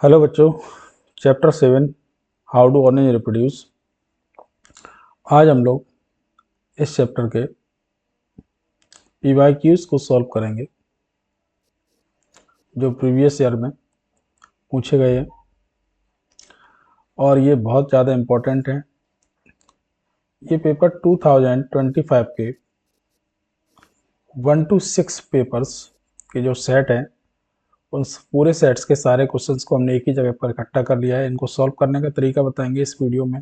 Hello बच्चों, chapter 7 how to earn and reproduce. आज हम लोग इस चैप्टर के पीवाईक्यूज को सॉल्व करेंगे जो प्रीवियस ईयर में पूछे गए हैं और ये बहुत ज़्यादा इम्पोर्टेंट है। ये पेपर 2025 के 1 to 6 पेपर्स के जो सेट हैं उन पूरे सेट्स के सारे क्वेश्चंस को हमने एक ही जगह पर इकट्ठा कर लिया है। इनको सॉल्व करने का तरीका बताएंगे इस वीडियो में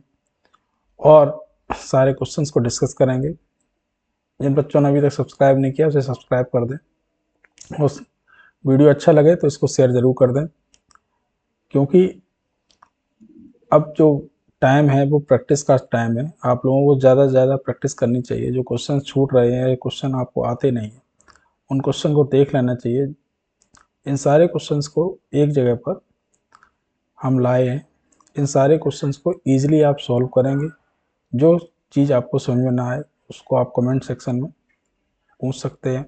और सारे क्वेश्चंस को डिस्कस करेंगे। जिन बच्चों ने अभी तक सब्सक्राइब नहीं किया उसे सब्सक्राइब कर दें। उस वीडियो अच्छा लगे तो इसको शेयर ज़रूर कर दें, क्योंकि अब जो टाइम है वो प्रैक्टिस का टाइम है। आप लोगों को ज़्यादा से ज़्यादा प्रैक्टिस करनी चाहिए। जो क्वेश्चन छूट रहे हैं, क्वेश्चन आपको आते नहीं हैं, उन क्वेश्चन को देख लेना चाहिए। इन सारे क्वेश्चंस को एक जगह पर हम लाए हैं। इन सारे क्वेश्चंस को ईजिली आप सॉल्व करेंगे। जो चीज़ आपको समझ में ना आए उसको आप कमेंट सेक्शन में पूछ सकते हैं।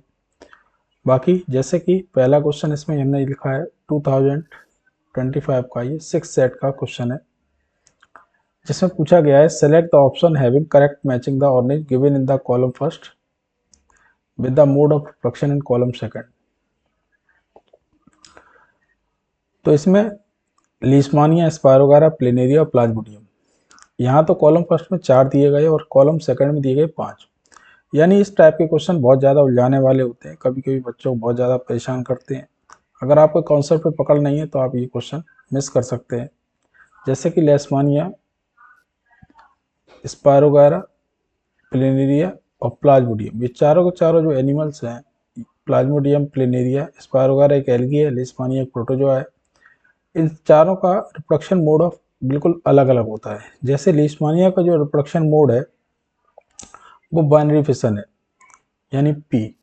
बाकी जैसे कि पहला क्वेश्चन इसमें हमने लिखा है 2025 का, ये 6 सेट का क्वेश्चन है, जिसमें पूछा गया है select the option having correct matching the ordinate given in the column first with the mode of reproduction in column second. तो इसमें लीशमानिया, स्पायरोगारा, प्लेनेरिया और प्लाज्मोडियम, यहाँ तो कॉलम फर्स्ट में 4 दिए गए और कॉलम सेकंड में दिए गए 5। यानी इस टाइप के क्वेश्चन बहुत ज़्यादा उलझाने वाले होते हैं, कभी कभी बच्चों को बहुत ज़्यादा परेशान करते हैं। अगर आपको कॉन्सेप्ट पे पकड़ नहीं है तो आप ये क्वेश्चन मिस कर सकते हैं। जैसे कि लेशमानिया, स्पायरोगारा, प्लेनेरिया और प्लाज्मोडियम, ये चारों के चारों जो एनिमल्स हैं, प्लाज्मोडियम, प्लेनेरिया, स्पायरोगारा एक एल्गी है, लेशमानिया एक प्रोटोजोआ है। इन चारों का रिप्रोडक्शन मोड ऑफ बिल्कुल अलग अलग होता है। जैसे लेशमानिया का जो रिप्रोडक्शन मोड है वो बाइनरी फिशन है, यानी पी।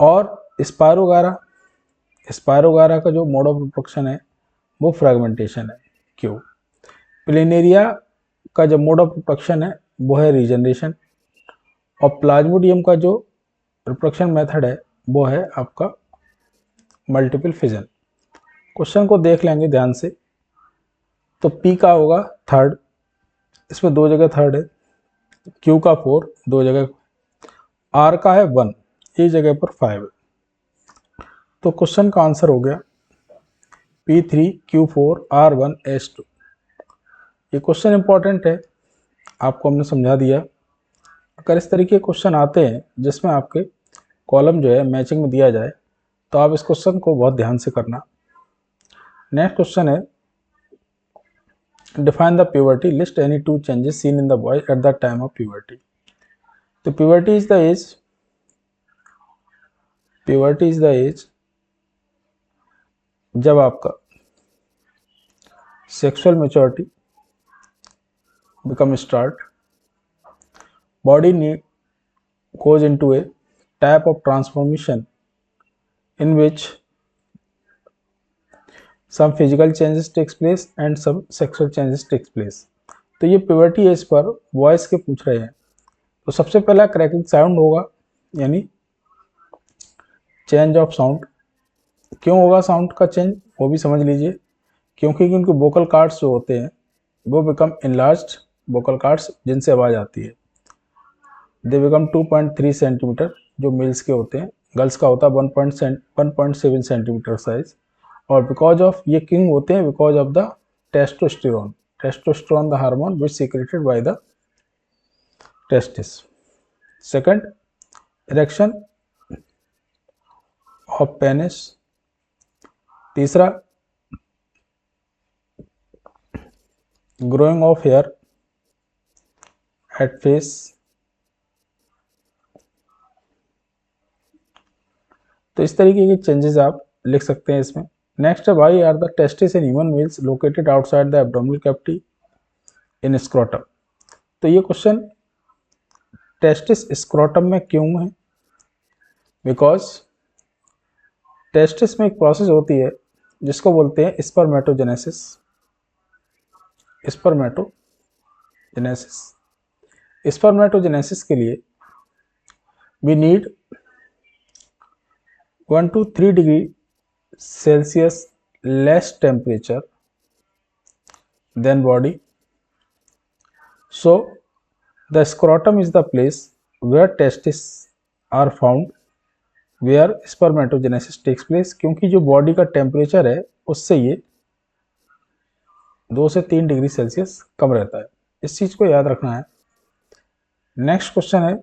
और स्पायरोगारा का जो मोड ऑफ रिप्रोडक्शन है वो फ्रेगमेंटेशन है, क्यों। प्लेनेरिया का जो मोड ऑफ रिप्रोडक्शन है वो है रीजनरेशन। और प्लाज्मोडियम का जो रिप्रोडक्शन मेथड है वो है आपका मल्टीपल फिजन। क्वेश्चन को देख लेंगे ध्यान से। तो पी का होगा थर्ड, इसमें 2 जगह थर्ड है। क्यू का 4, 2 जगह। आर का है 1, एक जगह पर 5 है। तो क्वेश्चन का आंसर हो गया P3 Q4 R1 S2। ये क्वेश्चन इंपॉर्टेंट है, आपको हमने समझा दिया। अगर इस तरीके के क्वेश्चन आते हैं जिसमें आपके कॉलम जो है मैचिंग में दिया जाए तो आप इस क्वेश्चन को बहुत ध्यान से करना। नेक्स्ट क्वेश्चन है define the puberty, list any 2 changes seen in the boy at the time of puberty. तो प्यूबर्टी इज द एज जब आपका sexual maturity become start, body need goes into a type of transformation in which some physical changes takes place and some sexual changes takes place। तो ये puberty as per voice के पूछ रहे हैं। तो सबसे पहला क्रैकिंग साउंड होगा, यानी चेंज ऑफ साउंड। क्यों होगा साउंड का चेंज वो भी समझ लीजिए। क्योंकि उनके वोकल कार्ड्स जो होते हैं वो बिकम इनलार्ज्ड वोकल कार्ड्स, जिनसे आवाज़ आती है। दे बिकम 2.3 सेंटीमीटर जो मेल्स के होते हैं, गर्ल्स का होता है 1.7 सेंटीमीटर साइज। और बिकॉज ऑफ ये किंग होते हैं because of the testosterone the hormone which secreted by the testis. Second, erection of penis. तीसरा, growing of hair at face. तो इस तरीके के चेंजेस आप लिख सकते हैं इसमें। नेक्स्ट है why are the testis in human males located outside the abdominal cavity in scrotum. तो ये क्वेश्चन टेस्टिस स्क्रोटम में क्यों है, बिकॉज टेस्टिस में एक प्रोसेस होती है जिसको बोलते हैं स्पर्मेटोजेनेसिस। स्पर्मेटोजेनेसिस के लिए we need 1 to 3 degree Celsius less temperature than body. So the scrotum is the place where testes are found, where spermatogenesis takes place. क्योंकि जो बॉडी का टेम्परेचर है उससे ये 2 से 3 डिग्री सेल्सियस कम रहता है, इस चीज को याद रखना है। नेक्स्ट क्वेश्चन है,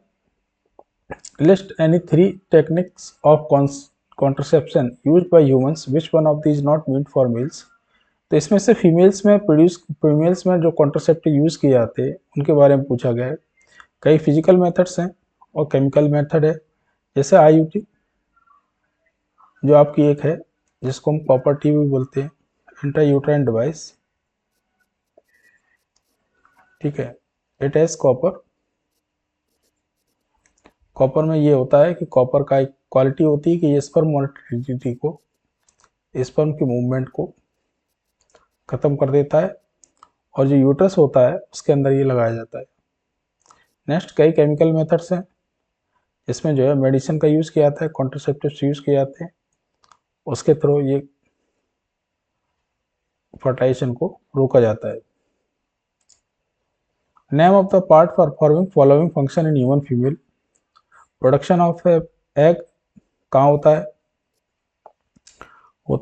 list any 3 techniques of contraception used by humans, which one of these not meet for males. तो इसमें से फीमेल्स में जो कॉन्ट्रासेप्टिव यूज किए जाते हैं उनके बारे में पूछा गया है। कई फिजिकल मेथड्स हैं और केमिकल मेथड है, जैसे IUT जो आपकी एक है जिसको हम कॉपर टी भी बोलते हैं, इंट्रायूट्राइन डिवाइस, ठीक है। इट हैज कॉपर में ये होता है कि कॉपर का एक क्वालिटी होती है कि ये स्पर्म मोटिलिटी को, स्पर्म की मूवमेंट को ख़त्म कर देता है, और जो यूट्रस होता है उसके अंदर ये लगाया जाता है। नेक्स्ट, कई केमिकल मेथड्स हैं, इसमें जो है मेडिसिन का यूज़ किया जाता है, कॉन्ट्रासेप्टिव्स यूज़ किए जाते हैं, उसके थ्रू ये फर्टाइजेशन को रोका जाता है। Name of the part performing following function in human female. Production of egg कहाँ होता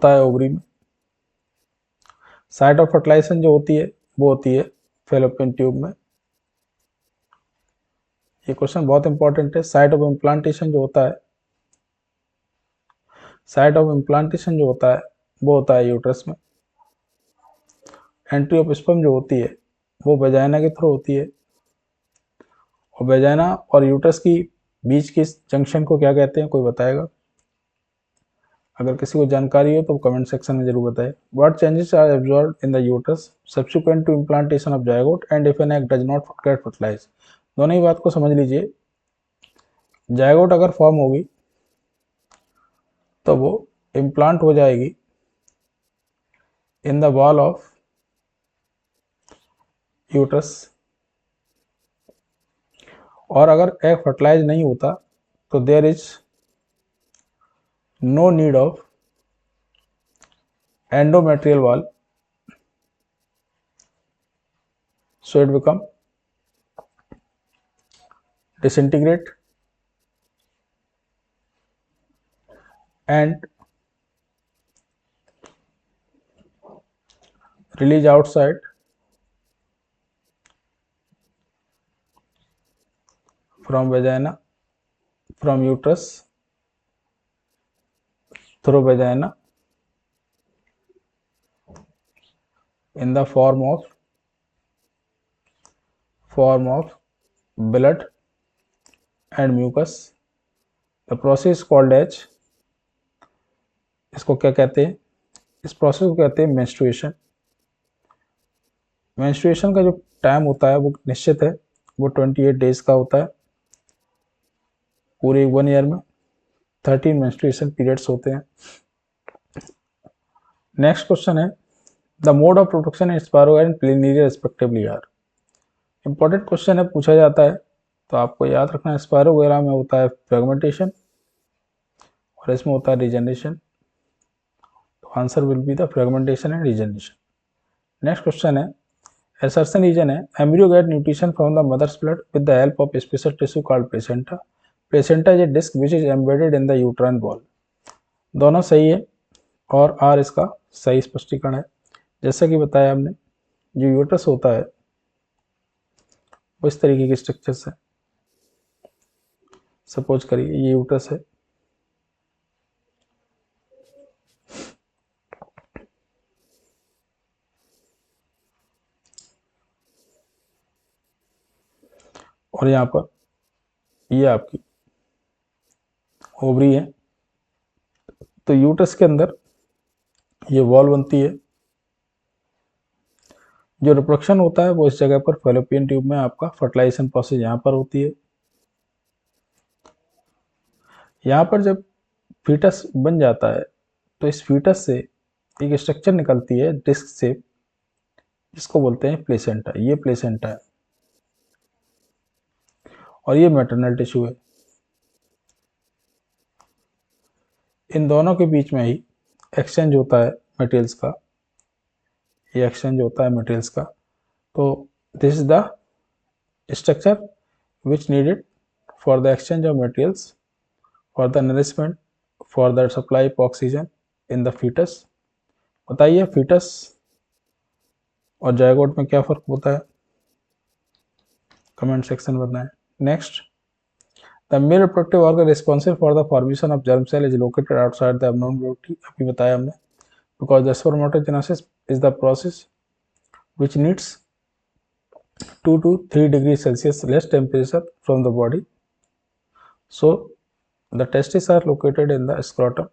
है ओवरी में। साइट ऑफ फर्टिलाइजेशन जो होती है वो होती है फैलोपियन ट्यूब में। ये क्वेश्चन बहुत इंपॉर्टेंट है। साइट ऑफ इम्प्लांटेशन जो होता है वो होता है यूट्रस में। एंट्री ऑफ स्पर्म जो होती है वो वेजाइना के थ्रू होती है, और वेजाइना और यूट्रस की बीच के जंक्शन को क्या कहते हैं, कोई बताएगा? अगर किसी को जानकारी हो तो कमेंट सेक्शन में जरूर बताएं। What changes are absorbed in the uterus subsequent to implantation of zygote and if an egg does not get fertilise. दोनों ही बात को समझ लीजिए। जायगोट अगर फॉर्म होगी तो वो इम्प्लांट हो जाएगी in the wall of uterus, और अगर एग फर्टिलाइज नहीं होता तो there is no need of endometrial wall, so it become disintegrate and release outside from vagina, from uterus through vagina in the form of blood and mucus. The process called as, इसको क्या कहते हैं? इस process को कहते हैं menstruation. Menstruation का जो टाइम होता है वो निश्चित है, वो 28 डेज का होता है। पूरे 1 ईयर में 13 मेंस्ट्रुएशन पीरियड्स होते हैं। नेक्स्ट क्वेश्चन है, the mode of production in sparrow and planaria respectively are. Important question है, पूछा जाता है, तो आपको याद रखना है स्पारो वगैरह में होता है फ्रेगमेंटेशन और इसमें होता है रीजनरेशन। तो answer will be the fragmentation and regeneration. Next question है, एसर्शन रीजन है, embryo get nutrition from the mother's blood with the help of special tissue called placenta. Placenta is a disc which is embedded in the uterine wall. दोनों सही है और are इसका सही स्पष्टीकरण है। जैसा कि बताया हमने, जो यूट्रस होता है वो इस तरीके के स्ट्रक्चर से, सपोज करिए ये यूट्रस है, और यहाँ पर ये आपकी ओवरी है। तो यूट्रस के अंदर ये वॉल बनती है। जो रिप्रोडक्शन होता है वो इस जगह पर फैलोपियन ट्यूब में, आपका फर्टिलाइजेशन प्रोसेस यहाँ पर होती है। यहाँ पर जब फीटस बन जाता है तो इस फीटस से एक स्ट्रक्चर निकलती है डिस्क शेप, जिसको बोलते हैं प्लेसेंटा। ये प्लेसेंटा है और ये मैटरनल टिश्यू है। इन दोनों के बीच में ही एक्सचेंज होता है मटेरियल्स का, ये एक्सचेंज होता है मटेरियल्स का। तो this is the structure which needed for the exchange of materials, for the nourishment, for the supply of oxygen in the fetus। बताइए fetus और जायगोट में क्या फर्क होता है, कमेंट सेक्शन में बताएं। Next, the male reproductive organ responsible for the formation of germ cell is located outside the abdominal cavity. अभी बताया हमने, because the spermatogenesis is the process which needs 2 to 3 degrees Celsius less temperature from the body. So the testes are located in the scrotum।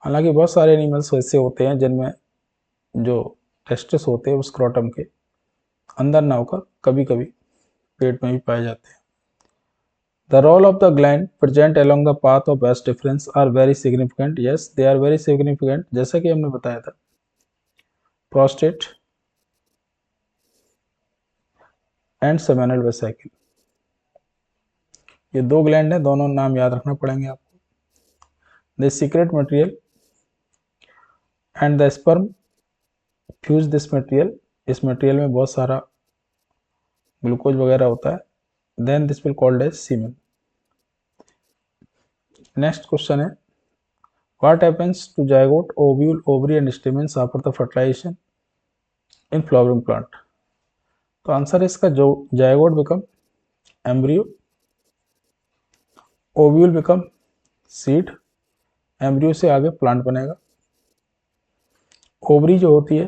हालांकि बहुत सारे animals ऐसे होते हैं जिनमें जो टेस्टिस होते हैं वो स्क्रोटम के अंदर ना होकर कभी कभी पेट में भी पाए जाते हैं। The role of the gland present along the path of vas difference are very significant। Yes, they are very significant। जैसा कि हमने बताया था, prostate एंड सेमिनल वेसिकल, ये दो ग्लैंड हैं, दोनों नाम याद रखना पड़ेंगे आपको। They secrete material and the sperm fuse this material. इस मटेरियल में बहुत सारा ग्लूकोज वगैरह होता है। Then this will called as semen. Next question है, what happens to zygote, ovule, ovary and stamens after the fertilisation in flowering plant. तो answer है इसका, जो zygote become embryo, ovule become seed, embryo से आगे प्लांट बनेगा। Ovary जो होती है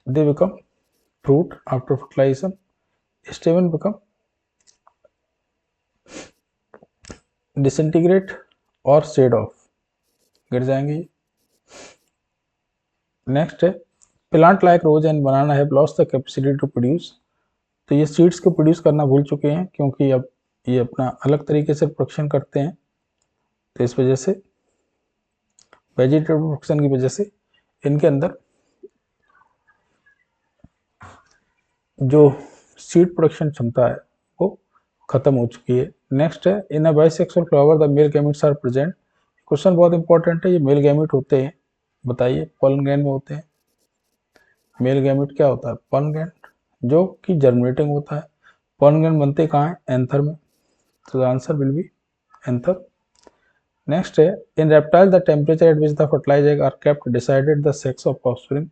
they become fruit after fertilisation, स्टेमन become disintegrate और शेड ऑफ, गिर जाएंगे। नेक्स्ट है, plant like rose and banana have lost the capacity to produce. तो ये सीड्स को प्रोड्यूस करना भूल चुके हैं, क्योंकि अब ये अपना अलग तरीके से प्रोडक्शन करते हैं। तो इस वजह से वेजिटेबल प्रोडक्शन की वजह से इनके अंदर जो सीड प्रोडक्शन क्षमता है वो खत्म हो चुकी है। नेक्स्ट है, in a bisexual flower the male gametes are present. Question बहुत इंपॉर्टेंट है, ये मेल गैमेट होते हैं, बताइए पोलन ग्लैंड में होते हैं। मेल गैमेट क्या होता है, पोलन ग्लैंड, जो कि जर्मिनेटिंग होता है। पोलन ग्लैंड बनते कहाँ है, एंथर में। तो the answer will be anther. Next है, in reptile the temperature at which the fertilised egg are kept decided the sex of offspring.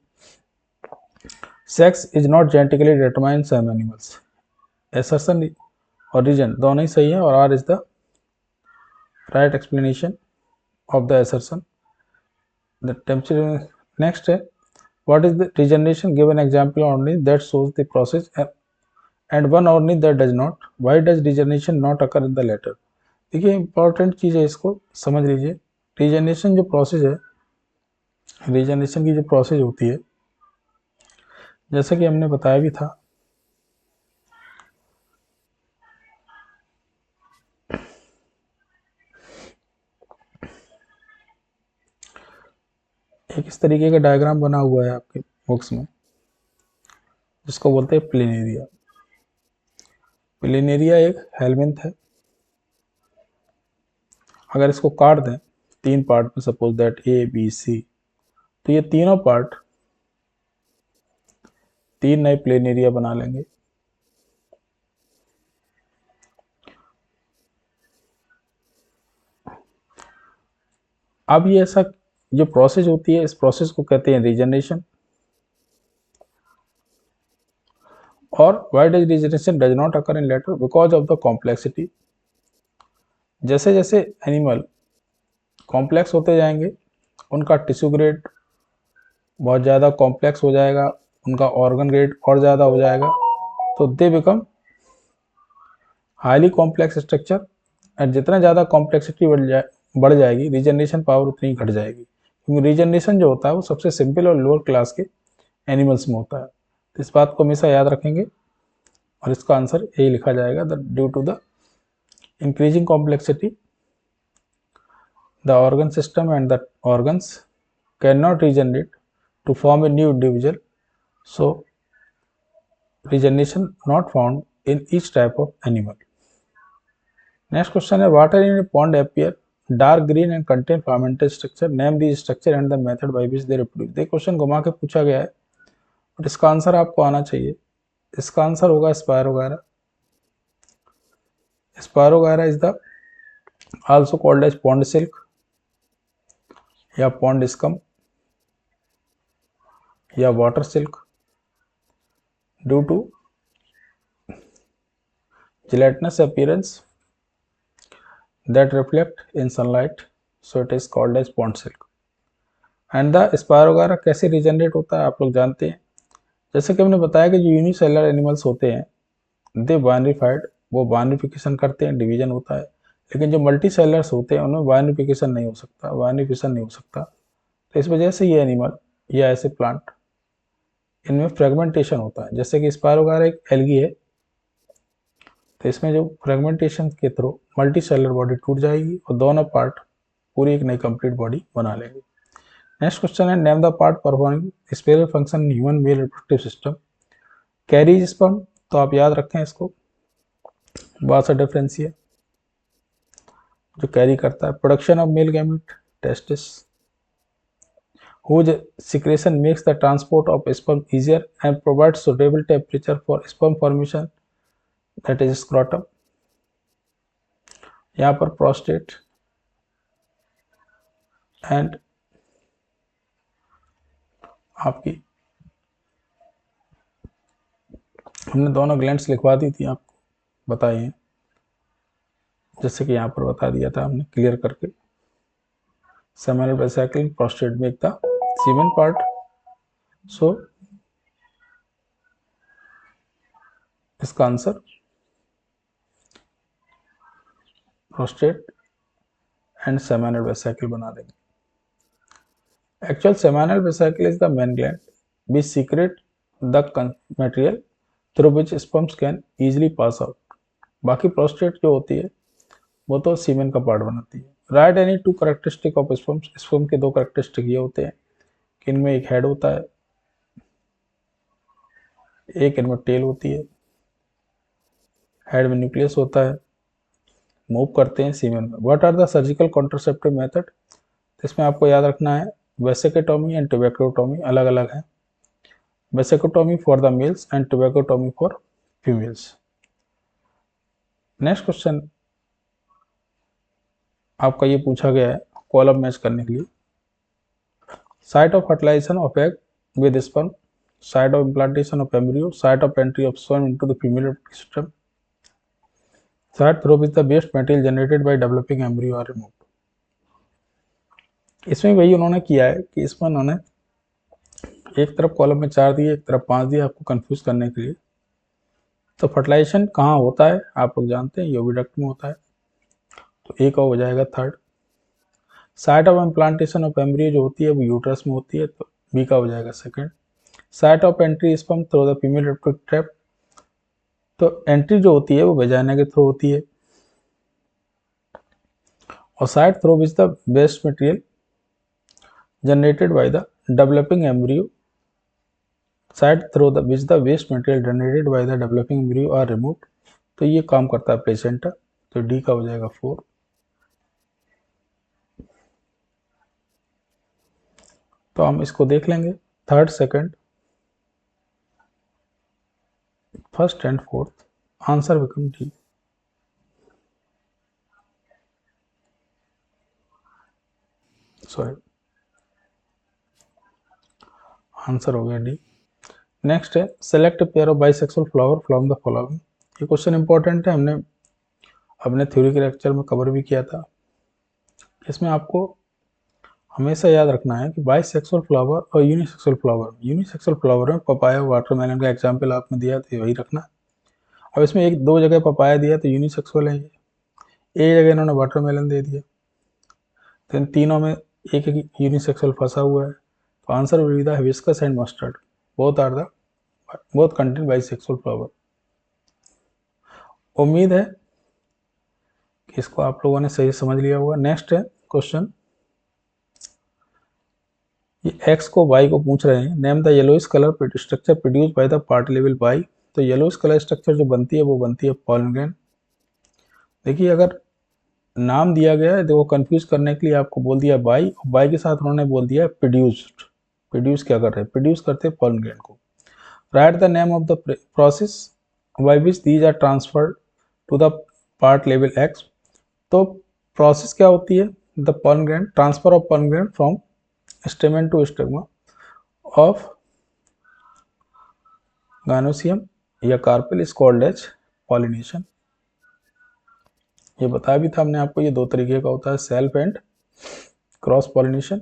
Sex is not genetically determined some animals. Assertion और reason दोनों ही सही है, और R is the right explanation of the assertion. The temperature. Next है, what is the regeneration, give an example only that shows the process and one only that does not। why does regeneration not occur in the latter। देखिए important चीज़ है, इसको समझ लीजिए। Regeneration जो process है, regeneration की जो प्रोसेस होती है, जैसा कि हमने बताया भी था, एक इस तरीके का डायग्राम बना हुआ है आपके बुक्स में, जिसको बोलते हैं प्लेनेरिया। प्लेनेरिया एक हेलमिंथ है। अगर इसको काट दें 3 पार्ट में, suppose that A B C, तो ये तीनों पार्ट 3 नए प्लेनेरिया बना लेंगे। अब ये ऐसा जो प्रोसेस होती है, इस प्रोसेस को कहते हैं रीजनरेशन। और why does regeneration does not occur in later, because of the complexity. जैसे जैसे एनिमल कॉम्प्लेक्स होते जाएंगे, उनका टिश्यू ग्रेड बहुत ज़्यादा कॉम्प्लेक्स हो जाएगा, उनका ऑर्गन ग्रेड और ज़्यादा हो जाएगा, तो they become highly complex structure. और जितना ज़्यादा कॉम्प्लेक्सिटी बढ़ जाएगी, रीजनरेशन पावर उतनी घट जाएगी, क्योंकि रीजनरेशन जो होता है वो सबसे सिंपल और लोअर क्लास के एनिमल्स में होता है। तो इस बात को हमेशा याद रखेंगे, और इसका आंसर यही लिखा जाएगा, the due to the increasing complexity the organ system and the organs cannot regenerate to form a new individual, so regeneration not found in each type of animal। Next question है, water in a pond appear dark green and contain fermented structure, name the structure and the method by which they reproduce. देखिए question घुमा के पूछा गया है और इसका answer आपको आना चाहिए। इसका आंसर होगा spirogyra. Spirogyra is the also called as pond silk या पॉन्ड स्कम या water silk, due to gelatinous appearance that reflect in sunlight, so it is called as pond silk. And the spirogyra कैसे regenerate होता है आप लोग जानते हैं। जैसे कि हमने बताया कि जो यूनिसेलुलर एनिमल्स होते हैं दे बाइनरीफाइड, वो बाइनरीफिकेशन करते हैं, डिवीजन होता है। लेकिन जो मल्टी सेलर्स होते हैं उनमें बाइनरीफिकेशन नहीं हो सकता, बाइनरीफिकेशन नहीं हो सकता। तो इस वजह से ये एनिमल या ऐसे प्लांट इनमें फ्रेगमेंटेशन होता है। जैसे कि स्पायरोगायरा एक एल्गी है, तो इसमें जो फ्रेगमेंटेशन के थ्रू मल्टी सेलर बॉडी टूट जाएगी और दोनों पार्ट पूरी एक नई कंप्लीट बॉडी बना लेंगे। नेक्स्ट क्वेश्चन है name the part performing special function in human male reproductive system. Carries sperm, तो आप याद रखें इसको, वासा डिफरेंशिया जो कैरी करता है। Production of male gamete, testis. whose secretion makes the transport of sperm easier and provides suitable temperature for sperm formation, that is scrotum। यहाँ पर prostate एंड आपकी हमने दोनों ग्लैंड्स लिखवा दी थी आपको बताई हैं, जैसे कि यहाँ पर बता दिया था हमने क्लियर करके। Seminal vesicle, prostate make the semen part, so इसका answer prostate and seminal vesicle बना देंगे। Actual seminal vesicle is the main gland which secrete the material through which sperms can easily pass out। बाकी prostate जो होती है वो तो सीमेन का पार्ट बनाती है। Right any two characteristic of sperms, sperm के दो कैरेक्टरिस्टिक ये होते हैं कि इनमें एक हेड होता है, एक इनमें टेल होती है। हेड में न्यूक्लियस होता है, मूव करते हैं सीमेन में। What are the surgical contraceptive method, इसमें आपको याद रखना है वेसिकोटॉमी एंड ट्यूबेक्टोटॉमी अलग अलग है। Vasectomy for the males and tubectomy for females. Next question आपका ये पूछा गया है कॉलम मैच करने के लिए। Site of fertilisation of egg with sperm, site of implantation of embryo, site of entry of sperm into the female system, site through which the waste material generated by developing embryo are removed. इसमें वही उन्होंने किया है कि इसमें उन्होंने एक तरफ कॉलम में 4 दिए, एक तरफ 5 दिए आपको कंफ्यूज करने के लिए। तो फर्टिलाइजेशन कहाँ होता है आप लोग जानते हैं, ओविडक्ट में होता है, तो ए का हो जाएगा third. Site of implantation of embryo जो होती है वो यूट्रस में होती है, तो बी का हो जाएगा second. Site of entry sperm through the female reproductive tract, तो एंट्री जो होती है वो वेजाइना के थ्रू होती है। और site through which the waste material generated by the developing embryo, site through the which the waste material generated by the developing embryo are removed, तो ये काम करता है प्लेसेंटा, तो डी का हो जाएगा 4। तो हम इसको देख लेंगे third, second, first and fourth, answer become D. Sorry, answer हो गया डी। नेक्स्ट है select pair of bisexual flower from the following. ये क्वेश्चन इंपॉर्टेंट है, हमने अपने थ्योरी के लेक्चर में कवर भी किया था। इसमें आपको हमेशा याद रखना है कि बाइसेक्सुअल फ्लावर और यूनिसेक्सुअल फ्लावर में पपाया वाटरमेलन का एग्जाम्पल आपने दिया तो वही रखना। अब इसमें एक दो जगह पपाया दिया तो यूनिसेक्सुअल है, एक जगह इन्होंने वाटरमेलन दे दिया, तो इन तीनों में एक एक यूनिसेक्सुअल फंसा हुआ है। तो answer will be the hibiscus and mustard, both contain bisexual flower. उम्मीद है कि इसको आप लोगों ने सही समझ लिया होगा। नेक्स्ट है क्वेश्चन, ये एक्स को वाई को पूछ रहे हैं। Name the yellowish colour structure produce by the part level Y. तो येलोइश कलर स्ट्रक्चर जो बनती है वो बनती है पॉलन ग्रेन। देखिए अगर नाम दिया गया है, देखो कंफ्यूज करने के लिए आपको बोल दिया बाई, बाई के साथ उन्होंने बोल दिया प्रोड्यूस्ड। प्रोड्यूस क्या कर रहे हैं, प्रोड्यूस करते हैं पॉलन ग्रेन को। Write the name of the process by which these are transferred to the part लेवल एक्स। तो प्रोसेस क्या होती है, the pollen grain, transfer of pollen grain from stamen to stigma of gynoecium या carpel is called as pollination. ये बताया भी था हमने आपको, ये दो तरीके का होता है, self and cross pollination.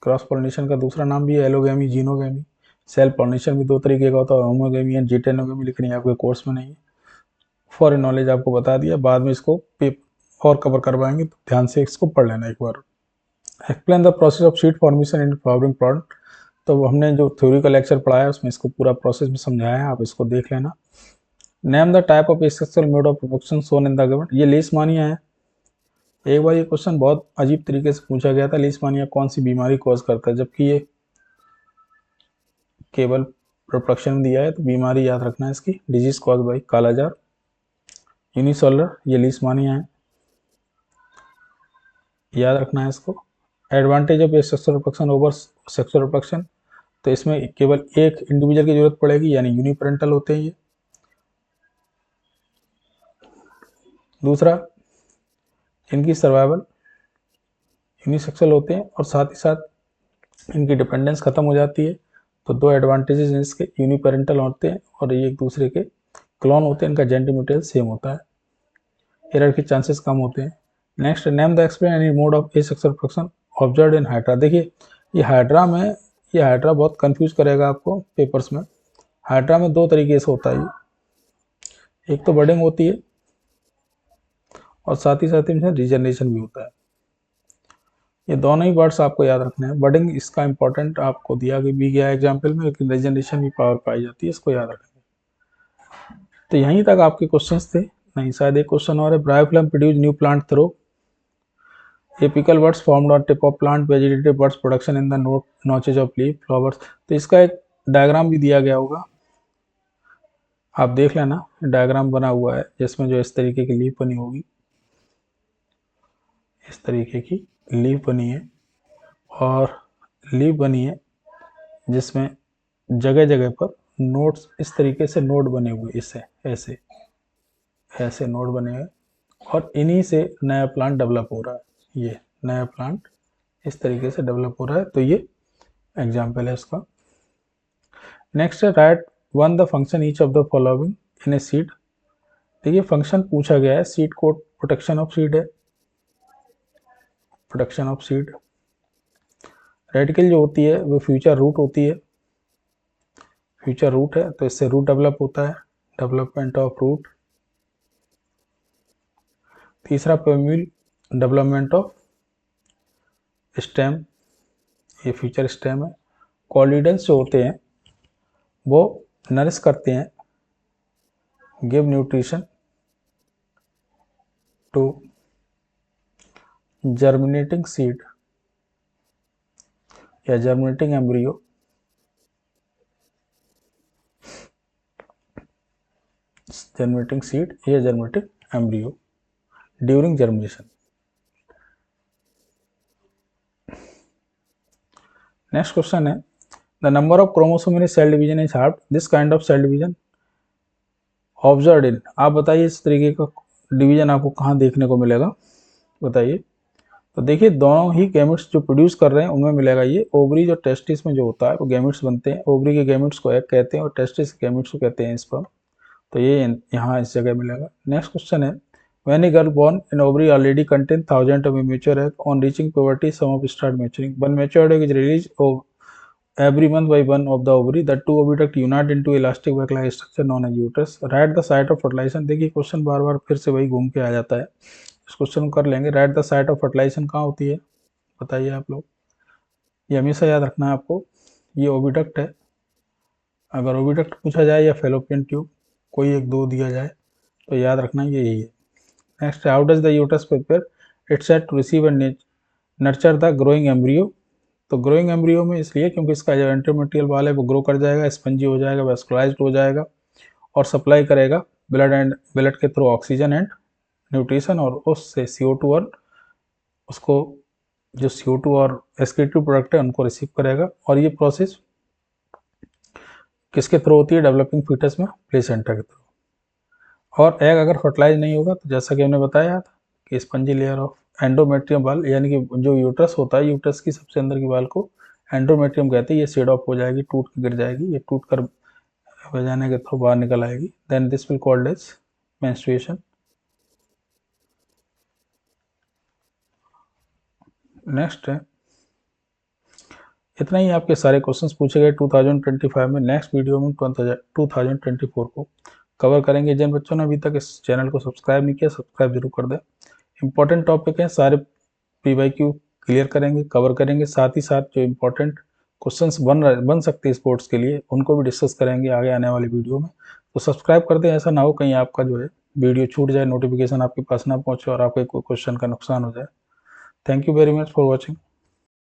Cross pollination का दूसरा नाम भी है एलोगैमी, जीनोगैमी। सेल्फ पॉलिनेशन भी दो तरीके का होता है, होमोगैमी एंड जिटेनोगैमी, लेकिन ये आपके कोर्स में नहीं है। फॉर नॉलेज आपको बता दिया, बाद में इसको और कवर करवाएंगे, तो ध्यान से इसको पढ़ लेना एक बार। Explain the process of seed formation in flowering plant. तो हमने जो थ्योरी का लेक्चर पढ़ाया है उसमें इसको पूरा प्रोसेस भी समझाया है, आप इसको देख लेना। Name the type of asexual mode of reproduction shown in the given. ये लीशमानिया है। एक बार ये क्वेश्चन बहुत अजीब तरीके से पूछा गया था, लीशमानिया कौन सी बीमारी कॉज करता है, जबकि ये केवल रिप्रोडक्शन में दिया है, तो बीमारी याद रखना है इसकी, डिजीज कॉज बाई कालाजार। यूनिसोलर, ये लीशमानिया है, याद रखना है इसको। Advantage of sexual reproduction over sexual reproduction, तो इसमें केवल एक इंडिविजुअल की जरूरत पड़ेगी, यानी यूनिपेरेंटल होते हैं ये। दूसरा, इनकी सर्वाइवल, यूनिसेक्सुअल होते हैं, और साथ ही साथ इनकी डिपेंडेंस खत्म हो जाती है। तो दो एडवांटेजेस हैं इसके, यूनिपेरेंटल होते हैं और ये एक दूसरे के क्लोन होते हैं, इनका जेनेटिक मटेरियल सेम होता है, एरर के चांसेस कम होते हैं। Next, name the explain any mode of asexual reproduction observed in hydra. देखिए ये हाइड्रा में, ये हाइड्रा बहुत कंफ्यूज करेगा आपको पेपर्स में। हाइड्रा में दो तरीके से होता है ये, एक तो बडिंग होती है और साथ ही साथ इनमें रीजनरेशन भी होता है। ये दोनों ही वर्ड्स आपको याद रखने हैं। बडिंग इसका इंपॉर्टेंट आपको दिया भी गया एग्जाम्पल में, लेकिन रीजनरेशन भी पावर पाई जाती है, इसको याद रखेंगे। तो यहीं तक आपके क्वेश्चंस थे, नहीं शायद एक क्वेश्चन और है। Bryophyllum produce new plant through apical buds formed on tip of plant, vegetative buds production in the notches of leaf flowers. तो इसका एक डायग्राम भी दिया गया होगा, आप देख लेना, डायग्राम बना हुआ है जिसमें जो इस तरीके की लीफ बनी होगी, इस तरीके की लीफ बनी है, और लीफ बनी है जिसमें जगह जगह पर नोड्स, इस तरीके से नोड बने हुए, इससे ऐसे ऐसे नोड बने हुए, और इन्हीं से नया प्लांट डेवलप हो रहा है। ये नया प्लांट इस तरीके से डेवलप हो रहा है, तो ये एग्जाम्पल है इसका। नेक्स्ट है, right one the function each of the following in a seed. देखिए फंक्शन पूछा गया है, सीड को प्रोटेक्शन ऑफ सीड है, प्रोटेक्शन ऑफ सीड। रेडिकल जो होती है वो फ्यूचर रूट होती है, फ्यूचर रूट है, तो इससे रूट डेवलप होता है, डेवलपमेंट ऑफ रूट। तीसरा प्यूमिल, डेवलपमेंट ऑफ स्टेम, ये फ्यूचर स्टेम है। कॉलिडेंस जो होते हैं वो नरिश करते हैं, give nutrition to germinating seed या जर्मिनेटिंग एम्ब्रियो। जर्मिनेटिंग सीड या germinating embryo during germination. Next question है, the number of chromosome in cell division is half, this kind of cell division observed in. आप बताइए इस तरीके का division आपको कहाँ देखने को मिलेगा, बताइए। तो देखिए दोनों ही गैमेट्स जो प्रोड्यूस कर रहे हैं उनमें मिलेगा ये। ओवरीज और टेस्टिस में जो होता है वो गैमेट्स बनते हैं, ओवरी के गैमेट्स को एग कहते हैं और टेस्टिस के गैमेट्स को कहते हैं स्पर्म। तो ये यहाँ इस जगह मिलेगा। नेक्स्ट क्वेश्चन है, when a girl born in ovary already contain 1000 of immature egg, on reaching puberty some of start maturing, one matured egg is released every month by one of the ovary, the two oviduct unite into elastic bag like structure known as uterus, write the site of fertilization। देखिए question बार बार फिर से वही घूम के आ जाता है, इस question को कर लेंगे। Write the site of fertilisation कहाँ होती है, बताइए आप लोग। ये हमेशा याद रखना है आपको, ये ओविडक्ट है, अगर ओविडक्ट पूछा जाए या फेलोपियन ट्यूब, कोई एक दो दिया जाए तो याद रखना ये यही है। Next, how does the uterus prepare its set to receive and nurture the growing embryo. तो ग्रोइंग एम्ब्रियो में इसलिए क्योंकि इसका जो एंटीमोटियल वाल है वो ग्रो कर जाएगा, स्पंजी हो जाएगा, वेस्कुलाइज्ड हो जाएगा और सप्लाई करेगा ब्लड के थ्रू ऑक्सीजन एंड न्यूट्रिशन और उससे CO2 और उसको जो CO2 और एक्सक्रीटिव प्रोडक्ट है उनको रिसीव करेगा। और ये प्रोसेस किसके थ्रू होती है? डेवलपिंग फीटस में प्लेसेंटा के थ्रू। और एग अगर फर्टिलाइज नहीं होगा तो जैसा कि हमने बताया था कि स्पंजी लेयर ऑफ एंडोमेट्रियम बाल, यानी कि जो यूट्रस होता है, यूट्रस की सबसे अंदर की बाल को एंडोमेट्रियम कहते हैं, ये शेड ऑफ हो जाएगी, टूट के गिर जाएगी, ये टूट कर वजाना के थ्रू बाहर निकल आएगी। Then this will called as menstruation. Next है, इतना ही आपके सारे क्वेश्चंस पूछे गए 2025 में। नेक्स्ट वीडियो में 2024 को कवर करेंगे। जिन बच्चों ने अभी तक इस चैनल को सब्सक्राइब नहीं किया, सब्सक्राइब जरूर कर दें। इंपॉर्टेंट टॉपिक है, सारे PYQ क्लियर करेंगे, कवर करेंगे। साथ ही साथ जो इंपॉर्टेंट क्वेश्चंस बन सकते हैं स्पोर्ट्स के लिए, उनको भी डिस्कस करेंगे आगे आने वाली वीडियो में। तो सब्सक्राइब कर दें, ऐसा ना हो कहीं आपका जो है वीडियो छूट जाए, नोटिफिकेशन आपके पास ना पहुंचे और आपके कोई क्वेश्चन का नुकसान हो जाए। Thank you very much for watching.